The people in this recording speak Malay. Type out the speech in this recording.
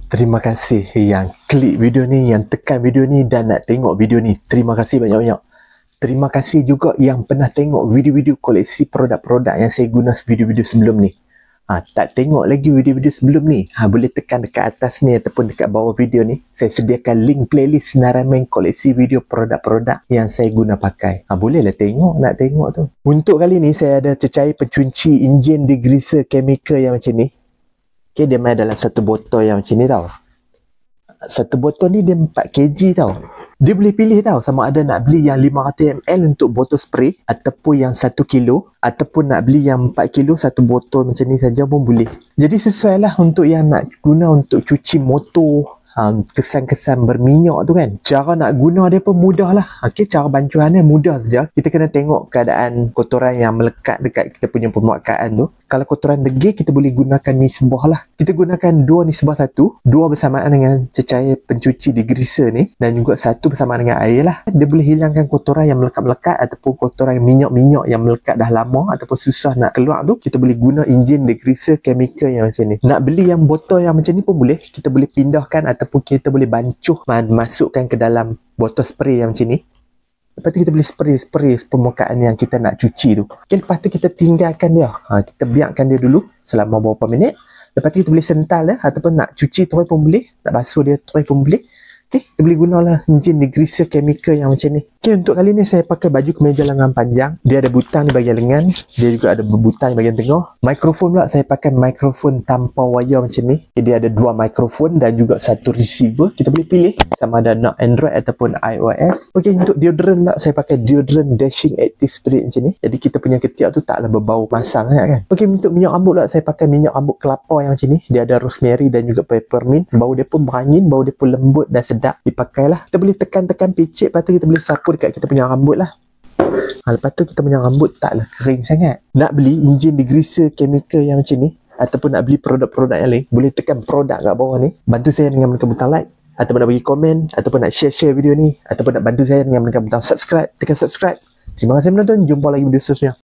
Terima kasih yang klik video ni, yang tekan video ni dan nak tengok video ni. Terima kasih banyak-banyak. Terima kasih juga yang pernah tengok video-video koleksi produk-produk yang saya guna video-video sebelum ni. Tak tengok lagi video-video sebelum ni, boleh tekan dekat atas ni ataupun dekat bawah video ni. Saya sediakan link playlist Naramen koleksi video produk-produk yang saya guna pakai. Bolehlah tengok, nak tengok tu. Untuk kali ni saya ada cecair pencuci enjin degreaser chemical yang macam ni. Okay, dia main dalam satu botol yang macam ni tau. Satu botol ni dia 4 kg tau. Dia boleh pilih tau sama ada nak beli yang 500 ml untuk botol spray ataupun yang 1 kilo ataupun nak beli yang 4 kilo satu botol macam ni saja pun boleh. Jadi sesuai lah untuk yang nak guna untuk cuci motor, kesan-kesan berminyak tu kan. Cara nak guna dia pun mudah lah. Okay, cara bancuannya mudah saja. Kita kena tengok keadaan kotoran yang melekat dekat kita punya permukaan tu. Kalau kotoran degil, kita boleh gunakan nisbah lah. Kita gunakan 2 nisbah 1. 2 bersamaan dengan cecair pencuci degreaser ni. Dan juga 1 bersamaan dengan air lah. Dia boleh hilangkan kotoran yang melekat-melekat ataupun kotoran minyak-minyak yang melekat dah lama ataupun susah nak keluar tu. Kita boleh guna enjin degreaser chemical yang macam ni. Nak beli yang botol yang macam ni pun boleh. Kita boleh pindahkan ataupun kita boleh bancuh masukkan ke dalam botol spray yang macam ni. Lepas tu kita boleh spray permukaan yang kita nak cuci tu. Okay, lepas tu kita tinggalkan dia. Kita biarkan dia dulu selama beberapa minit. Lepas tu kita boleh sental dia ataupun nak cuci terus pun boleh. Nak basuh dia terus pun boleh. Okay, kita boleh gunalah enjin degreaser chemical yang macam ni. Okay, untuk kali ni saya pakai baju kemeja lengan panjang. Dia ada butang di bahagian lengan. Dia juga ada butang di bahagian tengah. Mikrofon pula saya pakai mikrofon tanpa wayar macam ni. Okay, dia ada 2 mikrofon dan juga 1 receiver. Kita boleh pilih sama ada nak Android ataupun iOS. Okay, untuk deodorant pula saya pakai deodorant Dashing Active Spirit macam ni. Jadi kita punya ketiak tu taklah berbau masam sangat kan. Okay, untuk minyak rambut pula saya pakai minyak rambut kelapa yang macam ni. Dia ada rosemary dan juga peppermint. Bau dia pun berangin, bau dia pun lembut dan sedap dipakailah. Kita boleh tekan-tekan picit, lepas tu kita boleh sapu dekat kita punya rambut lah. Lepas tu kita punya rambut taklah kering sangat. Nak beli enjin degreaser chemical yang macam ni ataupun nak beli produk-produk yang lain, boleh tekan produk kat bawah ni. Bantu saya dengan menekan butang like ataupun nak bagi komen ataupun nak share video ni ataupun nak bantu saya dengan menekan butang subscribe. Tekan subscribe. Terima kasih menonton. Jumpa lagi video seterusnya.